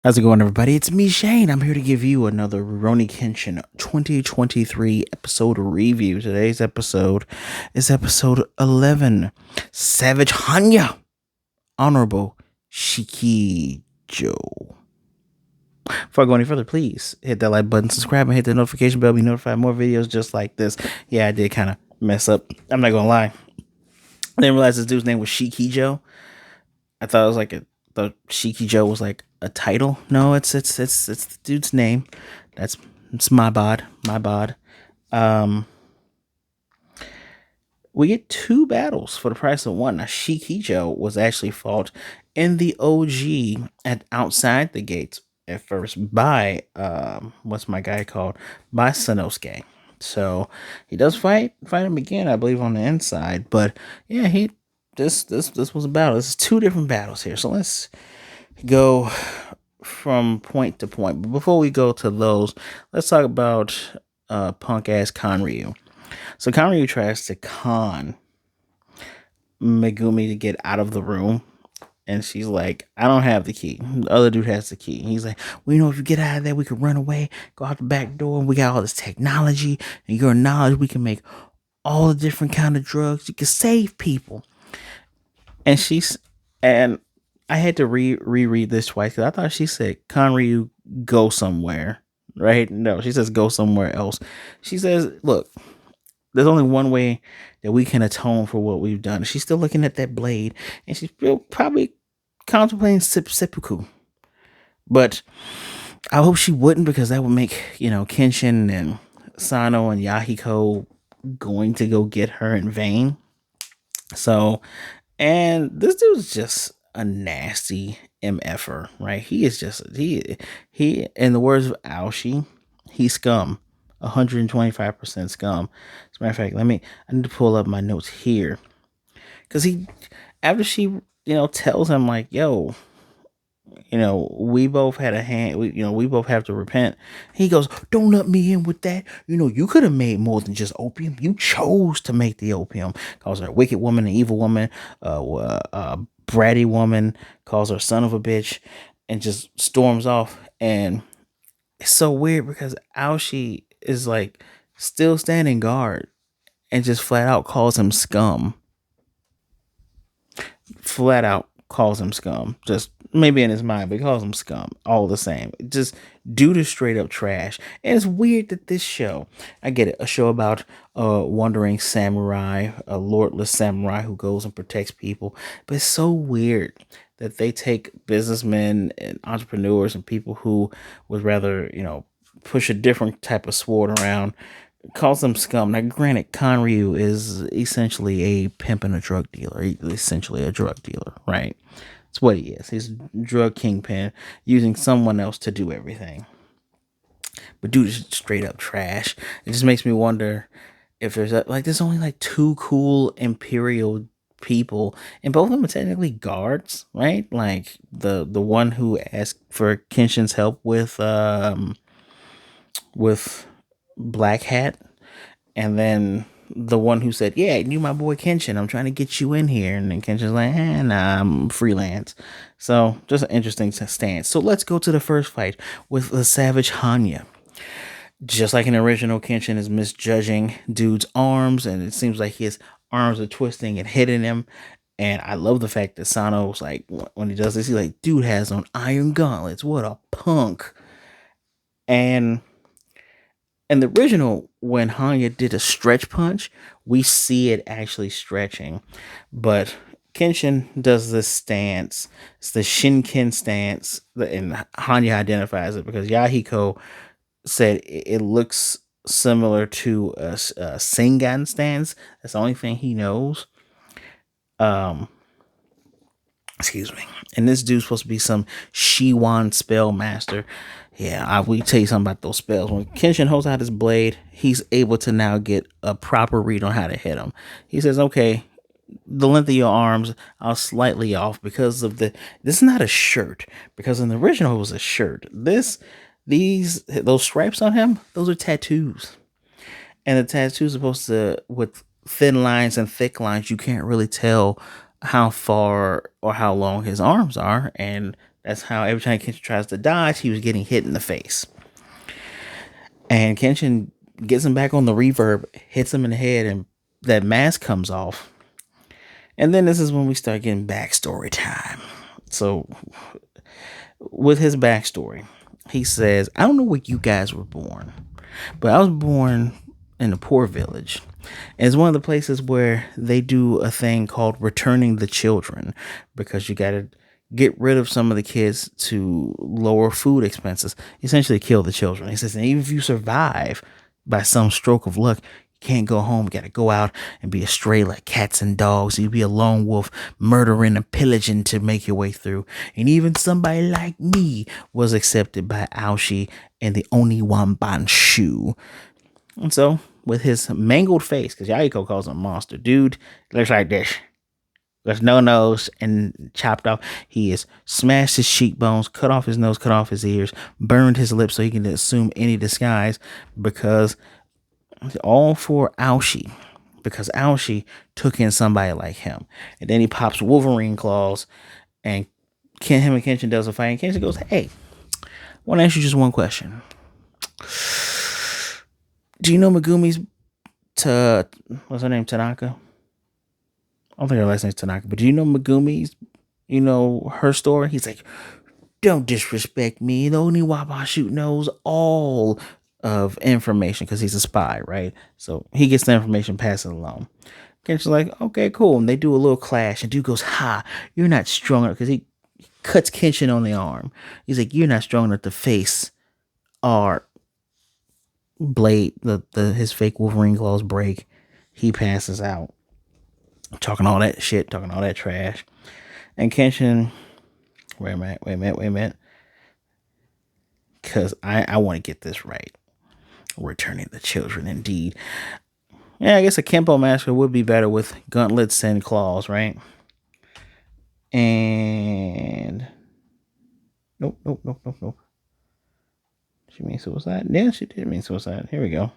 How's it going, everybody? It's me, Shane. I'm here to give you another Rurouni Kenshin 2023 episode review. Today's episode is episode 11, Savage Hanya, Honorable Shikijo. Before I go any further, please hit that like button, subscribe, and hit the notification bell. Be notified more videos just like this. Yeah, I did kind of mess up. I'm not gonna lie. I didn't realize this dude's name was Shikijo. I thought it was like the Shikijo was like a title. No, it's the dude's name. That's it's my bod, my bod. Um, we get two battles for the price of one. Now, Shikijo was actually fought in the OG at outside the gates at first by what's my guy called, by Sanosuke. So he does fight him again, I believe, on the inside. But yeah, this was a battle. This is two different battles here. So let's go from point to point. But before we go to those, let's talk about punk ass Kanryu. So Kanryu tries to con Megumi to get out of the room. And she's like, I don't have the key. The other dude has the key. And he's like, well, if you get out of there, we could run away, go out the back door, and we got all this technology and your knowledge. We can make all the different kind of drugs. You can save people. And I had to reread this twice because I thought she said, Kanryu, go somewhere. Right? No, she says go somewhere else. She says, look, there's only one way that we can atone for what we've done. She's still looking at that blade, and she's still probably contemplating seppuku. But I hope she wouldn't, because that would make, Kenshin and Sano and Yahiko going to go get her in vain. So, and this dude's just a nasty MFer, right? He is just, he in the words of Aoshi, he's scum. 125% scum. As a matter of fact, I need to pull up my notes here. Because after she, tells him, like, yo, we both had a hand, we both have to repent. He goes, don't let me in with that. You could have made more than just opium. You chose to make the opium. Calls her a wicked woman, an evil woman, bratty woman, calls her son of a bitch, and just storms off. And it's so weird because Aoshi is like still standing guard and just flat out calls him scum. Flat out calls him scum. Just maybe in his mind, but he calls him scum all the same. Just due to straight up trash. And it's weird that this show, I get it, a show about a wandering samurai, a lordless samurai who goes and protects people. But it's so weird that they take businessmen and entrepreneurs and people who would rather, push a different type of sword around, calls them scum. Now, granted, Kanryu is essentially a pimp and a drug dealer. He's essentially a drug dealer, right? That's what he is. He's a drug kingpin using someone else to do everything. But dude is straight up trash. It just makes me wonder if there's only like two cool Imperial people, and both of them are technically guards, right? Like the one who asked for Kenshin's help with Black Hat, and then the one who said, yeah, you my boy Kenshin, I'm trying to get you in here. And then Kenshin's like, nah, I'm freelance. So just an interesting stance. So let's go to the first fight with the Savage Hanya. Just like in the original, Kenshin is misjudging dude's arms, and it seems like his arms are twisting and hitting him. And I love the fact that Sano's like, when he does this, he's like, dude has on iron gauntlets. What a punk. And in the original, when Hanya did a stretch punch, we see it actually stretching. But Kenshin does this stance. It's the Shinken stance, and Hanya identifies it because Yahiko said it looks similar to a Sengan stance. That's the only thing he knows. Excuse me. And this dude's supposed to be some Shiwan spell master. Yeah, I will tell you something about those spells. When Kenshin holds out his blade, he's able to now get a proper read on how to hit him. He says, okay, the length of your arms are slightly off because of this is not a shirt, because in the original it was a shirt. Those stripes on him, those are tattoos. And the tattoos are supposed to, with thin lines and thick lines, you can't really tell how far or how long his arms are, and That's how every time Kenshin tries to dodge, he was getting hit in the face. And Kenshin gets him back on the reverb, hits him in the head, and that mask comes off. And then this is when we start getting backstory time. So, with his backstory, he says, I don't know where you guys were born, but I was born in a poor village. And it's one of the places where they do a thing called returning the children, because you got to get rid of some of the kids to lower food expenses, essentially kill the children. He says, and even if you survive by some stroke of luck, you can't go home. You got to go out and be a stray like cats and dogs. You be a lone wolf, murdering and pillaging to make your way through. And even somebody like me was accepted by Aoshi and the Oniwaban Group. And so, with his mangled face, because Yahiko calls him a monster, dude looks like this. There's no nose and chopped off. He has smashed his cheekbones, cut off his nose, cut off his ears, burned his lips so he can assume any disguise, because all for Aoshi. Because Aoshi took in somebody like him. And then he pops Wolverine claws, and him and Kenshin does a fight, and Kenshin goes, hey, I want to ask you just one question. Do you know Megumi's what's her name, Tanaka? I don't think her last name's Tanaka, but do you know Megumi's, her story? He's like, don't disrespect me. The Oniwaban Group knows all of information because he's a spy, right? So he gets the information, pass it along. Kenshin's like, okay, cool. And they do a little clash, and dude goes, ha, you're not strong enough, because he cuts Kenshin on the arm. He's like, you're not strong enough to face our blade. His fake Wolverine claws break. He passes out. Talking all that shit, talking all that trash. And Kenshin, wait a minute. Because I want to get this right. Returning the children, indeed. Yeah, I guess a Kempo master would be better with gauntlets and claws, right? And nope. She means suicide? Yeah, she did mean suicide. Here we go.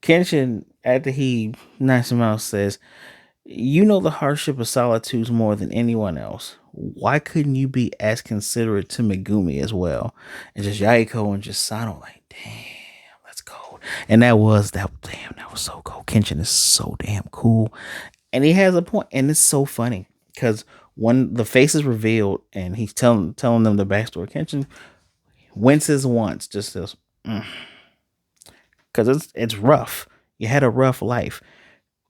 Kenshin, after he knocks him out, says, you know the hardship of solitude more than anyone else. Why couldn't you be as considerate to Megumi as well? And just Yahiko and just Sano, like, damn, that's cold. And that was so cold. Kenshin is so damn cool. And he has a point, and it's so funny, because when the face is revealed and he's telling them the backstory, Kenshin winces once, just says, because it's rough. You had a rough life.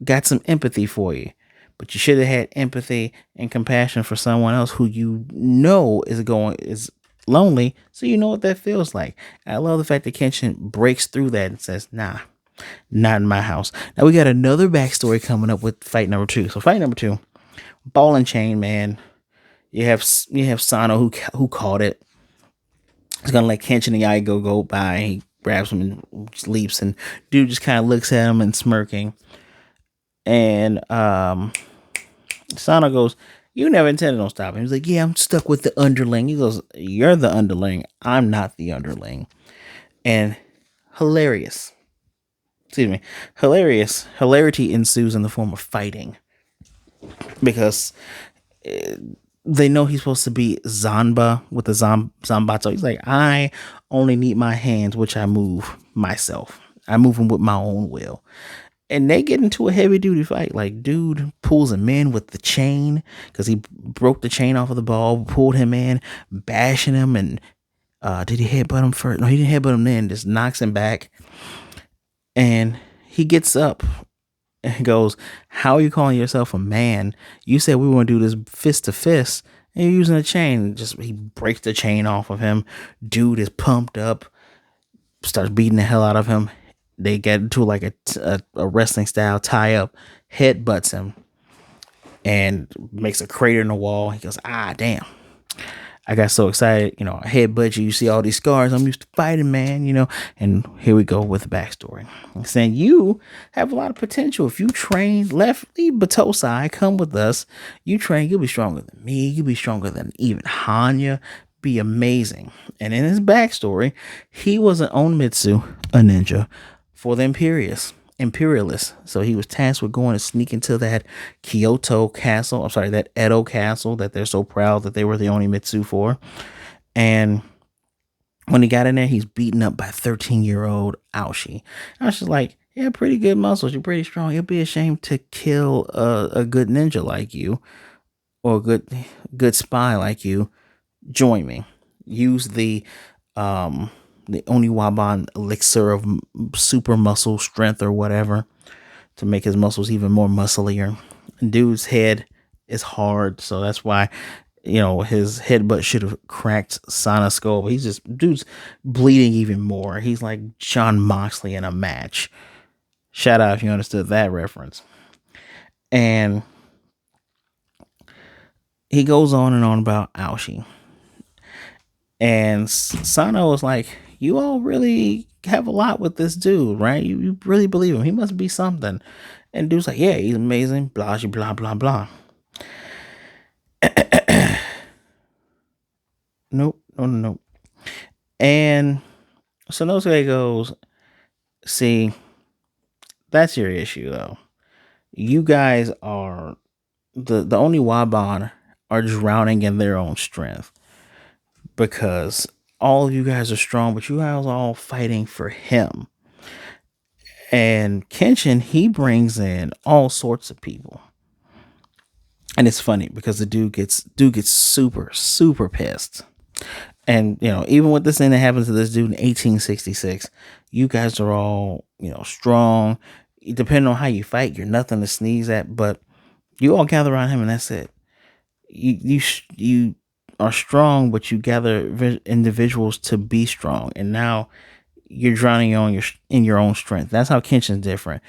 Got some empathy for you, but you should have had empathy and compassion for someone else who is lonely, so you know what that feels like. And I love the fact that Kenshin breaks through that and says, nah, not in my house. Now we got another backstory coming up with fight number 2. So fight number 2, ball and chain, man. You have Sano who caught it. He's gonna let Kenshin and Yahiko go by. He grabs him and just leaps, and dude just kind of looks at him and smirking. And Sano goes, you never intended on stopping. He's like, yeah, I'm stuck with the underling. He goes, you're the underling. I'm not the underling. And hilarity ensues in the form of fighting. Because they know he's supposed to be Zanba with the Zambato. He's like, I only need my hands, which I move myself. I move them with my own will. And they get into a heavy duty fight. Like, dude pulls him in with the chain because he broke the chain off of the ball, pulled him in, bashing him. And did he headbutt him first? No, he didn't headbutt him then. Just knocks him back. And he gets up and goes, how are you calling yourself a man? You said we want to do this fist to fist, and you're using a chain. He breaks the chain off of him. Dude is pumped up, starts beating the hell out of him. They get into like a wrestling style tie up, headbutts him, and makes a crater in the wall. He goes, damn. I got so excited, I headbutt you. You see all these scars. I'm used to fighting, man, And here we go with the backstory. I'm saying you have a lot of potential. If you train, leave Batosai, come with us. You train, you'll be stronger than me. You'll be stronger than even Hanya. Be amazing. And in his backstory, he was an Onmitsu, a ninja, for the Imperius. imperialist. So he was tasked with going to sneak into that Kyoto castle. I'm sorry, that Edo castle that they're so proud that they were the only Mitsu for. And when he got in there, he's beaten up by 13-year-old Aoshi. Aoshi's like, yeah, pretty good muscles. You're pretty strong. It'd be a shame to kill a good ninja like you or a good spy like you. Join me. Use the Oniwaban elixir of super muscle strength or whatever to make his muscles even more musclier. Dude's head is hard, so that's why his headbutt should have cracked Sana's skull. But dude's bleeding even more. He's like John Moxley in a match. Shout out if you understood that reference. And he goes on and on about Aoshi. And Sano was like, you all really have a lot with this dude, right? You really believe him. He must be something. And dude's like, yeah, he's amazing. Blah, blah, blah, blah. Nope. No. And Sanosuke goes, see, that's your issue, though. You guys are, the only Waban are drowning in their own strength. Because all of you guys are strong, but you guys are all fighting for him. And Kenshin, he brings in all sorts of people. And it's funny because the dude gets super, super pissed. And, even with this thing that happened to this dude in 1866, you guys are all, strong. Depending on how you fight, you're nothing to sneeze at, but you all gather around him and that's it. You are strong, but you gather individuals to be strong. And now you're drowning in your own strength. That's how Kenshin's different.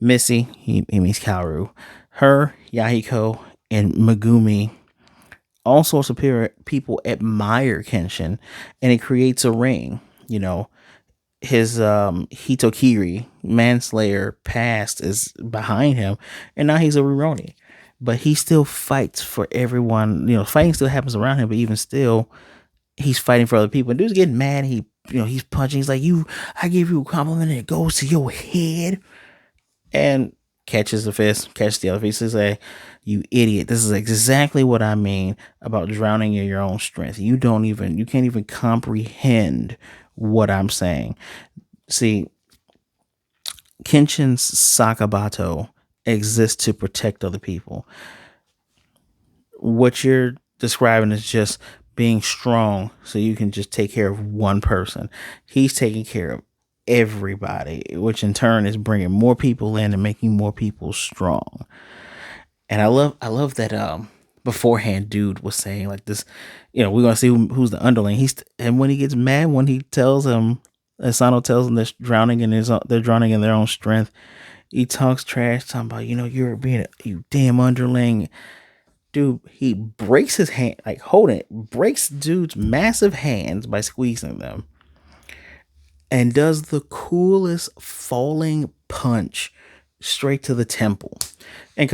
Missy, he means Kanryu, her, Yahiko, and Megumi, all sorts of people admire Kenshin, and it creates a ring. His Hitokiri, manslayer past is behind him, and now he's a Rurouni. But he still fights for everyone. Fighting still happens around him, but even still, he's fighting for other people. And dude's getting mad. He's punching. He's like, I give you a compliment and it goes to your head. And catches the fist, catches the other fist. He's like, you idiot. This is exactly what I mean about drowning in your own strength. You can't even comprehend what I'm saying. See, Kenshin's Sakabato exists to protect other people. What you're describing is just being strong so you can just take care of one person. He's taking care of everybody, which in turn is bringing more people in and making more people strong. And I love that beforehand dude was saying like this, we're gonna see who's the underling. And when he gets mad, when he tells him, Asano tells him they're drowning in their own strength, he talks trash, talking about, you're being you damn underling. Dude, he breaks his hand, like holding it, breaks dude's massive hands by squeezing them, and does the coolest falling punch straight to the temple. And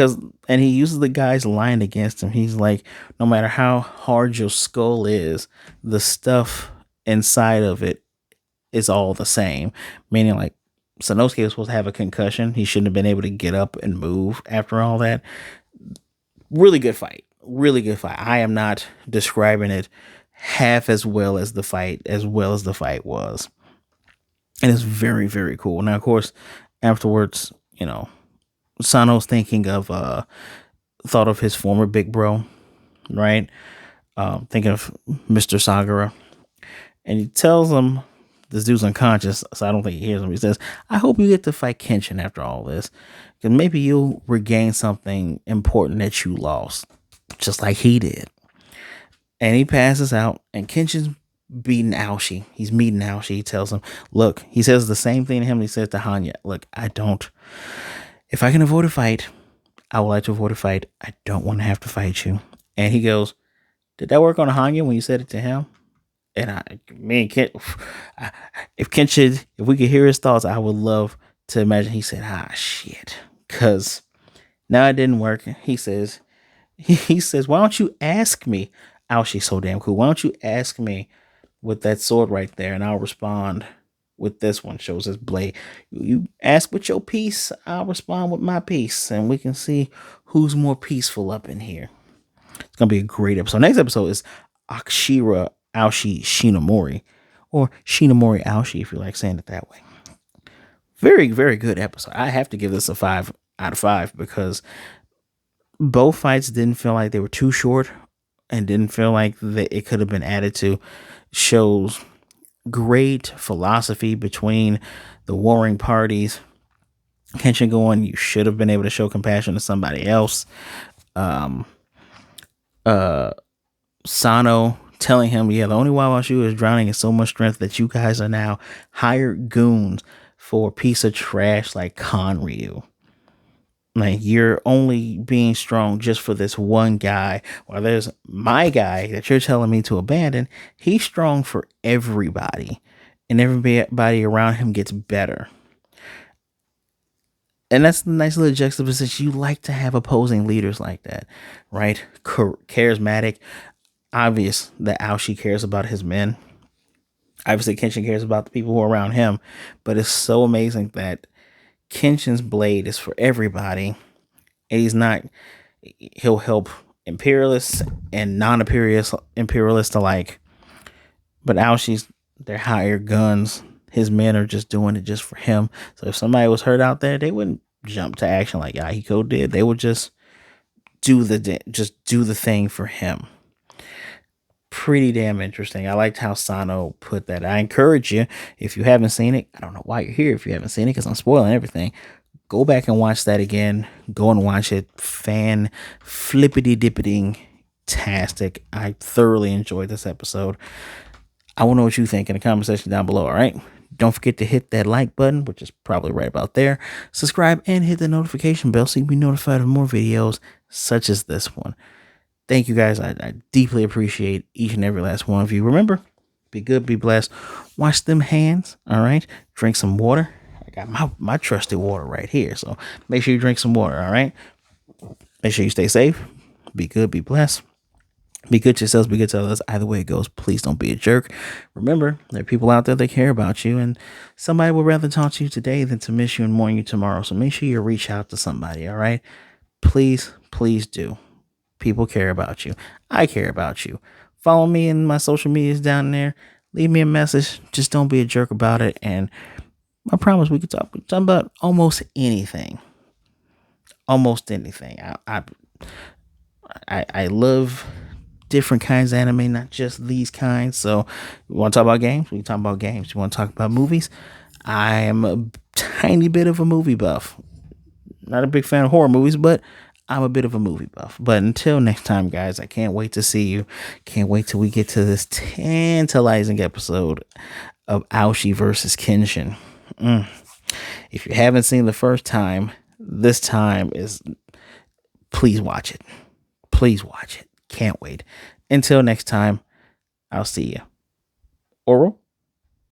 he uses the guy's line against him. He's like, no matter how hard your skull is, the stuff inside of it is all the same. Meaning, like, Sanosuke was supposed to have a concussion. He shouldn't have been able to get up and move after all that. Really good fight. I am not describing it half as well as the fight was. And it's very, very cool. Now, of course, afterwards, Sano's thought of his former big bro, right? Thinking of Mr. Sagara. And he tells him, this dude's unconscious, so I don't think he hears him. He says, I hope you get to fight Kenshin after all this, because maybe you'll regain something important that you lost, just like he did. And he passes out, and Kenshin's beating Aoshi. He's meeting Aoshi. He tells him, look, he says the same thing to him he says to Hanya. Look, if I can avoid a fight, I would like to avoid a fight. I don't want to have to fight you. And he goes, did that work on Hanya when you said it to him? And if we could hear his thoughts, I would love to imagine he said, shit. Because now it didn't work. He says, why don't you ask me? Aoshi's so damn cool. Why don't you ask me with that sword right there, and I'll respond with this one. Shows his blade. You ask with your piece, I'll respond with my piece, and we can see who's more peaceful up in here. It's gonna be a great episode. Next episode is Akshira Aoshi Shinamori, or Shinamori Aoshi if you like saying it that way. Very, very good episode. I have to give this a 5 out of 5 because both fights didn't feel like they were too short and didn't feel like it could have been added to. Shows great philosophy between the warring parties. Kenshin going, you should have been able to show compassion to somebody else. Sano telling him, yeah, the only Wawa Shu is drowning in so much strength that you guys are now hired goons for a piece of trash like Kanryu. Like, you're only being strong just for this one guy. While there's my guy that you're telling me to abandon, he's strong for everybody. And everybody around him gets better. And that's the nice little juxtaposition. You like to have opposing leaders like that, right? Charismatic. Obvious that Aoshi cares about his men. Obviously, Kenshin cares about the people who are around him. But it's so amazing that Kenshin's blade is for everybody. And he'll help imperialists and non-imperialists alike. But Aoshi's, they're hired guns. His men are just doing it just for him. So if somebody was hurt out there, they wouldn't jump to action like Yahiko did. They would just do the thing for him. Pretty damn interesting. I liked how Sano put that. I encourage you, if you haven't seen it, I don't know why you're here if you haven't seen it because I'm spoiling everything. Go back and watch that again. Go and watch it. Fan flippity dippity tastic. I thoroughly enjoyed this episode. I want to know what you think in the comment section down below. All right. Don't forget to hit that like button, which is probably right about there. Subscribe and hit the notification bell so you can be notified of more videos such as this one. Thank you guys. I deeply appreciate each and every last one of you. Remember, be good, be blessed. Wash them hands. All right. Drink some water. I got my trusty water right here. So make sure you drink some water. All right. Make sure you stay safe. Be good, be blessed. Be good to yourselves, be good to others. Either way it goes, please don't be a jerk. Remember, there are people out there that care about you, and somebody would rather talk to you today than to miss you and mourn you tomorrow. So make sure you reach out to somebody, all right? Please, please do. People care about you. I care about you. Follow me in my social medias down there. Leave me a message. Just don't be a jerk about it. And I promise we could talk about almost anything. Almost anything. I love different kinds of anime, not just these kinds. So you want to talk about games? We can talk about games. You want to talk about movies? I am a tiny bit of a movie buff. Not a big fan of horror movies, but I'm a bit of a movie buff. But until next time, guys, I can't wait to see you. Can't wait till we get to this tantalizing episode of Aoshi versus Kenshin. If you haven't seen the first time, this time is... Please watch it. Please watch it. Can't wait. Until next time, I'll see you. Oral?